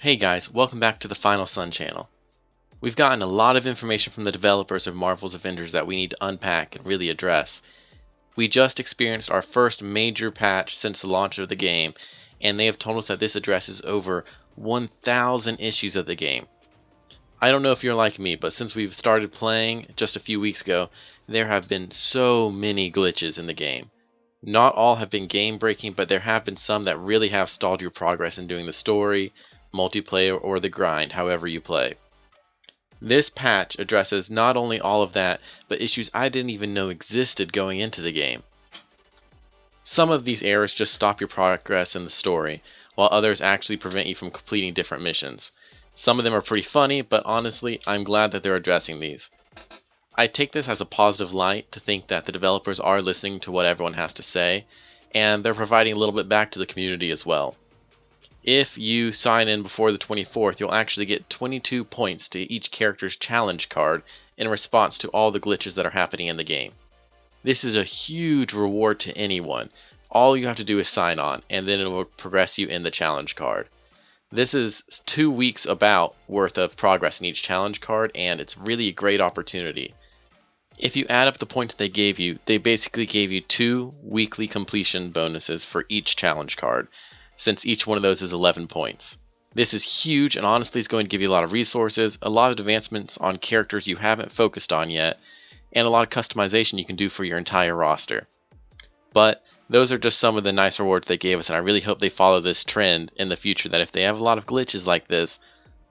Hey guys, welcome back to the Final Sun channel. We've gotten a lot of information from the developers of Marvel's Avengers that we need to unpack and really address. We just experienced our first major patch since the launch of the game, and they have told us that this addresses over 1,000 issues of the game. I don't know if you're like me, but since we've started playing just a few weeks ago, there have been so many glitches in the game. Not all have been game breaking, but there have been some that really have stalled your progress in doing the story, multiplayer, or the grind, however you play. This patch addresses not only all of that, but issues I didn't even know existed going into the game. Some of these errors just stop your progress in the story, while others actually prevent you from completing different missions. Some of them are pretty funny, but honestly, I'm glad that they're addressing these. I take this as a positive light to think that the developers are listening to what everyone has to say, and they're providing a little bit back to the community as well. If you sign in before the 24th, you'll actually get 22 points to each character's challenge card in response to all the glitches that are happening in the game. This is a huge reward to anyone. All you have to do is sign on, and then it will progress you in the challenge card. This is 2 weeks about worth of progress in each challenge card, and it's really a great opportunity. If you add up the points they gave you, they basically gave you 2 weekly completion bonuses for each challenge card, since each one of those is 11 points. This is huge and honestly is going to give you a lot of resources, a lot of advancements on characters you haven't focused on yet, and a lot of customization you can do for your entire roster. But those are just some of the nice rewards they gave us, and I really hope they follow this trend in the future, that if they have a lot of glitches like this,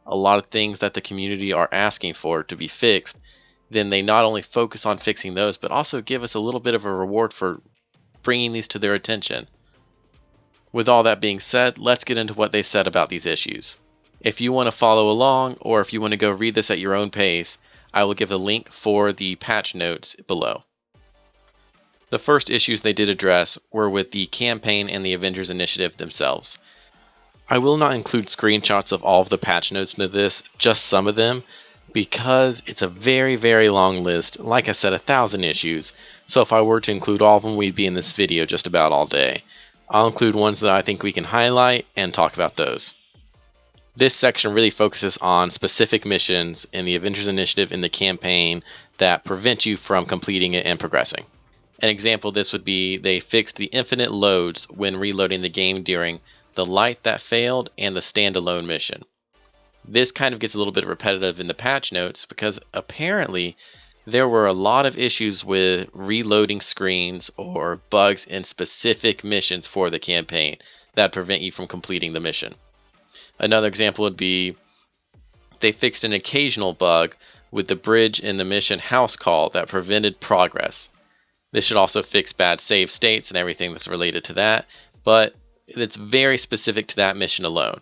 a lot of things that the community are asking for to be fixed, then they not only focus on fixing those, but also give us a little bit of a reward for bringing these to their attention. With all that being said, let's get into what they said about these issues. If you want to follow along, or if you want to go read this at your own pace, I will give a link for the patch notes below. The first issues they did address were with the campaign and the Avengers Initiative themselves. I will not include screenshots of all of the patch notes into this, just some of them, because it's a very, very long list. Like I said, 1,000 issues, so if I were to include all of them, we'd be in this video just about all day. I'll include ones that I think we can highlight and talk about those. This section really focuses on specific missions in the Avengers Initiative in the campaign that prevent you from completing it and progressing. An example of this would be they fixed the infinite loads when reloading the game during the Light That Failed and the Standalone mission. This kind of gets a little bit repetitive in the patch notes because apparently there were a lot of issues with reloading screens or bugs in specific missions for the campaign that prevent you from completing the mission. Another example would be they fixed an occasional bug with the bridge in the mission House Call that prevented progress. This should also fix bad save states and everything that's related to that, but it's very specific to that mission alone.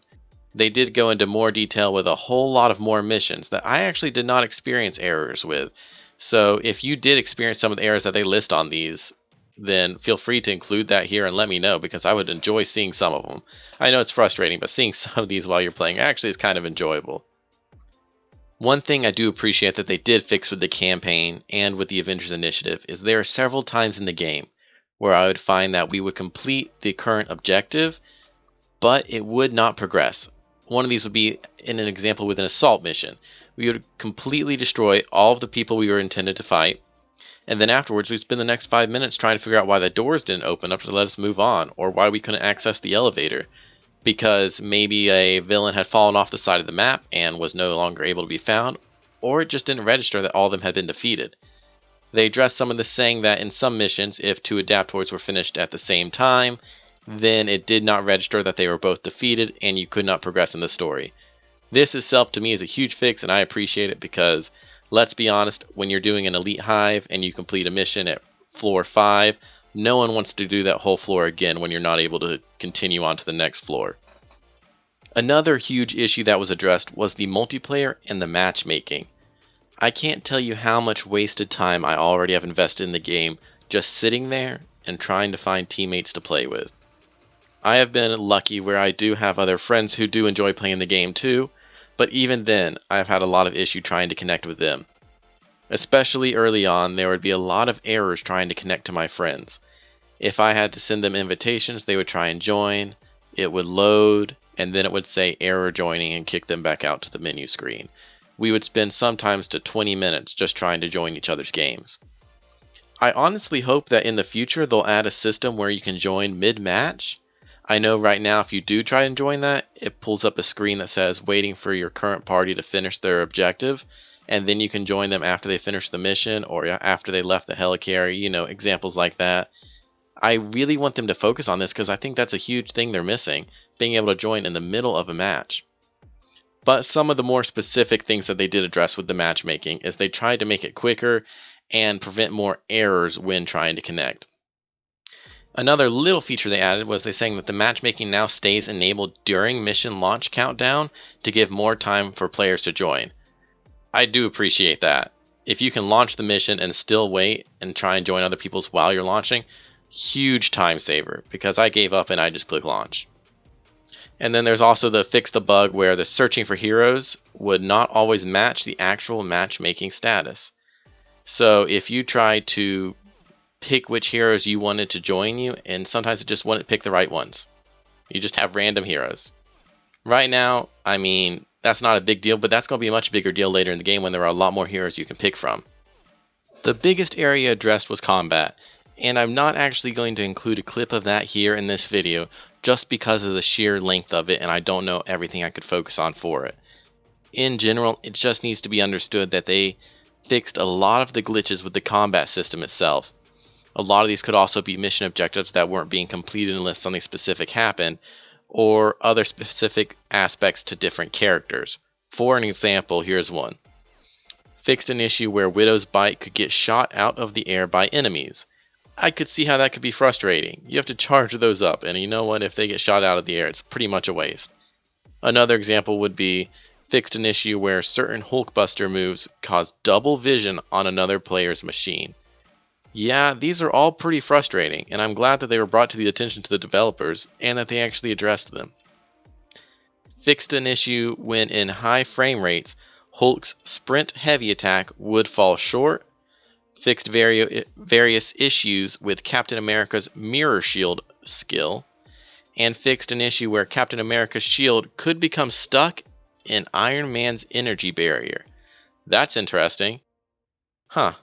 They did go into more detail with a whole lot of more missions that I actually did not experience errors with. So if you did experience some of the errors that they list on these, then feel free to include that here and let me know, because I would enjoy seeing some of them. I know it's frustrating, but seeing some of these while you're playing actually is kind of enjoyable. One thing I do appreciate that they did fix with the campaign and with the Avengers Initiative is there are several times in the game where I would find that we would complete the current objective, but it would not progress. One of these would be in an example with an assault mission. We would completely destroy all of the people we were intended to fight, and then afterwards we'd spend the next 5 minutes trying to figure out why the doors didn't open up to let us move on, or why we couldn't access the elevator. Because maybe a villain had fallen off the side of the map and was no longer able to be found, or it just didn't register that all of them had been defeated. They addressed some of this, saying that in some missions, if 2 adaptoids were finished at the same time, then it did not register that they were both defeated and you could not progress in the story. This itself to me is a huge fix, and I appreciate it because, let's be honest, when you're doing an Elite Hive and you complete a mission at floor 5, no one wants to do that whole floor again when you're not able to continue on to the next floor. Another huge issue that was addressed was the multiplayer and the matchmaking. I can't tell you how much wasted time I already have invested in the game just sitting there and trying to find teammates to play with. I have been lucky where I do have other friends who do enjoy playing the game too, but even then I've had a lot of issue trying to connect with them. Especially early on, there would be a lot of errors trying to connect to my friends. If I had to send them invitations, they would try and join, it would load, and then it would say error joining and kick them back out to the menu screen. We would spend sometimes to 20 minutes just trying to join each other's games. I honestly hope that in the future they'll add a system where you can join mid-match. I know right now if you do try and join that, it pulls up a screen that says waiting for your current party to finish their objective, and then you can join them after they finish the mission or after they left the helicarrier, examples like that. I really want them to focus on this because I think that's a huge thing they're missing, being able to join in the middle of a match. But some of the more specific things that they did address with the matchmaking is they tried to make it quicker and prevent more errors when trying to connect. Another little feature they added was they saying that the matchmaking now stays enabled during mission launch countdown to give more time for players to join. I do appreciate that. If you can launch the mission and still wait and try and join other people's while you're launching, huge time saver, because I gave up and I just click launch. And then there's also the fix the bug where the searching for heroes would not always match the actual matchmaking status. So if you try to pick which heroes you wanted to join you, and sometimes it just wouldn't pick the right ones. You just have random heroes. Right now, that's not a big deal, but that's going to be a much bigger deal later in the game when there are a lot more heroes you can pick from. The biggest area addressed was combat, and I'm not actually going to include a clip of that here in this video just because of the sheer length of it, and I don't know everything I could focus on for it. In general, it just needs to be understood that they fixed a lot of the glitches with the combat system itself. A lot of these could also be mission objectives that weren't being completed unless something specific happened, or other specific aspects to different characters. For an example, here's one. Fixed an issue where Widow's bite could get shot out of the air by enemies. I could see how that could be frustrating. You have to charge those up, and you know what, if they get shot out of the air, it's pretty much a waste. Another example would be fixed an issue where certain Hulkbuster moves cause double vision on another player's machine. Yeah, these are all pretty frustrating, and I'm glad that they were brought to the attention to the developers and that they actually addressed them. Fixed an issue when in high frame rates, Hulk's sprint heavy attack would fall short. Fixed various issues with Captain America's mirror shield skill. And fixed an issue where Captain America's shield could become stuck in Iron Man's energy barrier. That's interesting. Huh.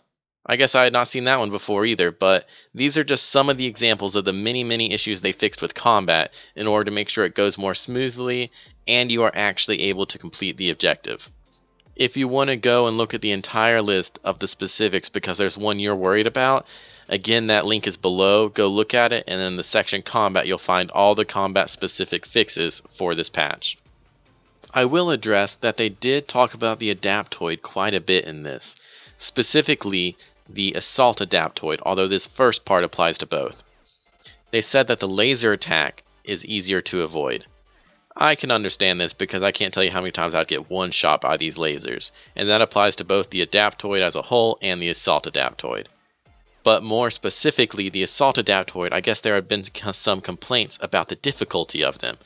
I guess I had not seen that one before either, but these are just some of the examples of the many issues they fixed with combat in order to make sure it goes more smoothly and you are actually able to complete the objective. If you want to go and look at the entire list of the specifics because there's one you're worried about, again, that link is below. Go look at it, and in the section combat, you'll find all the combat specific fixes for this patch. I will address that they did talk about the Adaptoid quite a bit in this. Specifically, the Assault Adaptoid, although this first part applies to both. They said that the laser attack is easier to avoid. I can understand this because I can't tell you how many times I'd get one shot by these lasers, and that applies to both the Adaptoid as a whole and the Assault Adaptoid. But more specifically, the Assault Adaptoid, I guess there have been some complaints about the difficulty of them,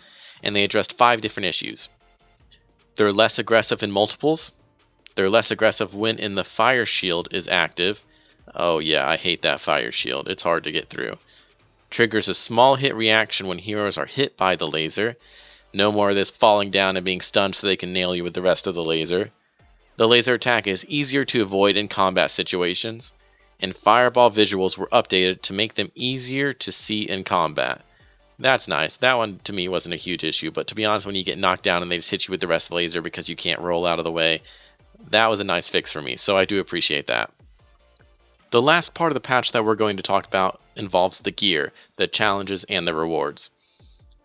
and they addressed 5 different issues. They're less aggressive in multiples. They're less aggressive when in the fire shield is active. Oh yeah, I hate that fire shield. It's hard to get through. Triggers a small hit reaction when heroes are hit by the laser. No more of this falling down and being stunned so they can nail you with the rest of the laser. The laser attack is easier to avoid in combat situations. And fireball visuals were updated to make them easier to see in combat. That's nice. That one to me wasn't a huge issue, but to be honest, when you get knocked down and they just hit you with the rest of the laser because you can't roll out of the way, that was a nice fix for me, so I do appreciate that. The last part of the patch that we're going to talk about involves the gear, the challenges, and the rewards.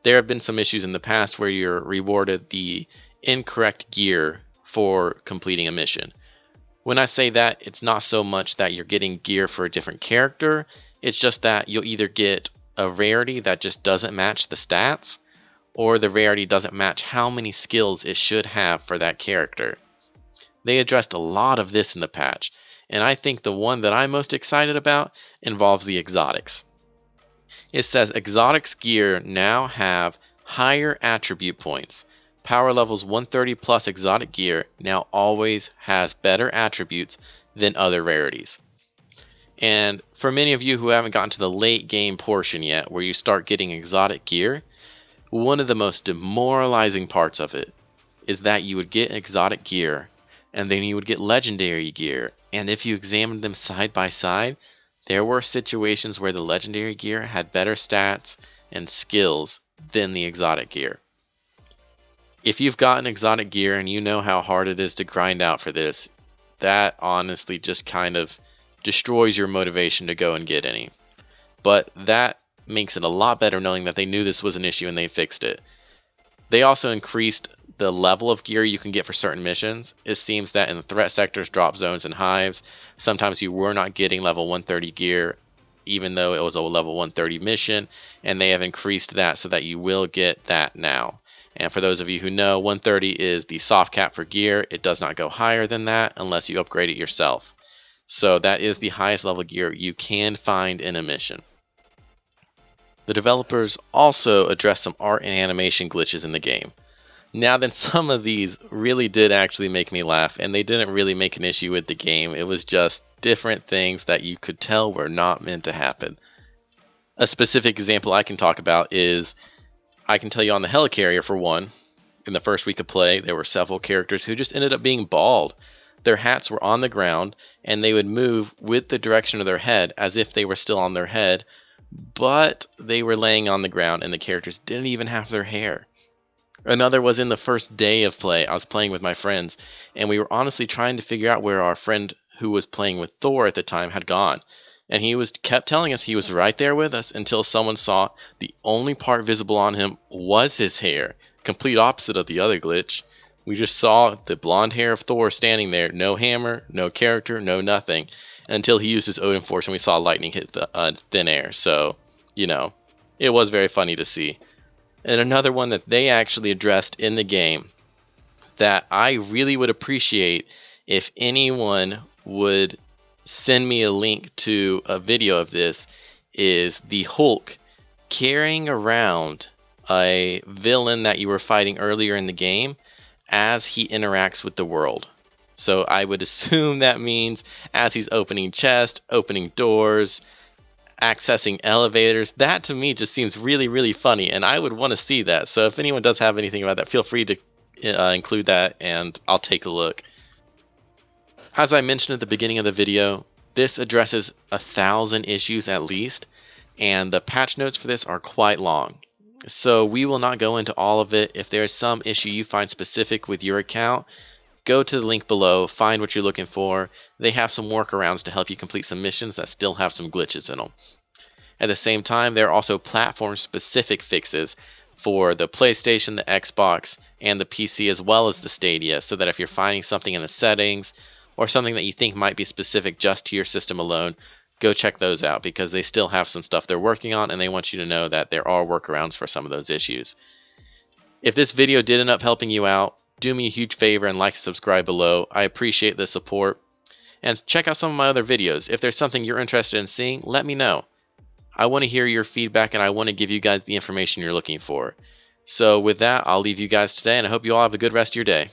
There have been some issues in the past where you're rewarded the incorrect gear for completing a mission. When I say that, it's not so much that you're getting gear for a different character, it's just that you'll either get a rarity that just doesn't match the stats, or the rarity doesn't match how many skills it should have for that character. They addressed a lot of this in the patch, and I think the one that I'm most excited about involves the exotics. It says exotics gear now have higher attribute points. Power levels 130 plus exotic gear now always has better attributes than other rarities. And for many of you who haven't gotten to the late game portion yet, where you start getting exotic gear, One of the most demoralizing parts of it is that you would get exotic gear, and then you would get legendary gear, and if you examined them side by side, there were situations where the legendary gear had better stats and skills than the exotic gear. If you've gotten exotic gear and you know how hard it is to grind out for this, that honestly just kind of destroys your motivation to go and get any. But that makes it a lot better knowing that they knew this was an issue and they fixed it. They also increased the level of gear you can get for certain missions. It seems that in the threat sectors, drop zones, and hives, sometimes you were not getting level 130 gear, even though it was a level 130 mission, and they have increased that so that you will get that now. And for those of you who know, 130 is the soft cap for gear. It does not go higher than that unless you upgrade it yourself. So that is the highest level gear you can find in a mission. The developers also addressed some art and animation glitches in the game. Now then, some of these really did actually make me laugh, and they didn't really make an issue with the game. It was just different things that you could tell were not meant to happen. A specific example I can talk about is, I can tell you on the Helicarrier for one, in the first week of play, there were several characters who just ended up being bald. Their hats were on the ground, and they would move with the direction of their head as if they were still on their head, but they were laying on the ground and the characters didn't even have their hair. Another was in the first day of play. I was playing with my friends, and we were honestly trying to figure out where our friend who was playing with Thor at the time had gone. And he kept telling us he was right there with us until someone saw the only part visible on him was his hair. Complete opposite of the other glitch. We just saw the blonde hair of Thor standing there, no hammer, no character, no nothing, until he used his Odin Force and we saw lightning hit the thin air. So, it was very funny to see. And another one that they actually addressed in the game that I really would appreciate if anyone would send me a link to a video of this is the Hulk carrying around a villain that you were fighting earlier in the game as he interacts with the world. So I would assume that means as he's opening chests, opening doors, accessing elevators. That to me just seems really, really funny, and I would want to see that. So if anyone does have anything about that, feel free to include that, and I'll take a look. As I mentioned at the beginning of the video, this addresses 1,000 issues at least, and the patch notes for this are quite long. So we will not go into all of it. If there is some issue you find specific with your account, go to the link below, find what you're looking for. They have some workarounds to help you complete some missions that still have some glitches in them. At the same time, there are also platform-specific fixes for the PlayStation, the Xbox, and the PC, as well as the Stadia, so that if you're finding something in the settings or something that you think might be specific just to your system alone, go check those out because they still have some stuff they're working on, and they want you to know that there are workarounds for some of those issues. If this video did end up helping you out, do me a huge favor and like and subscribe below. I appreciate the support. And check out some of my other videos. If there's something you're interested in seeing, let me know. I want to hear your feedback and I want to give you guys the information you're looking for. So with that, I'll leave you guys today and I hope you all have a good rest of your day.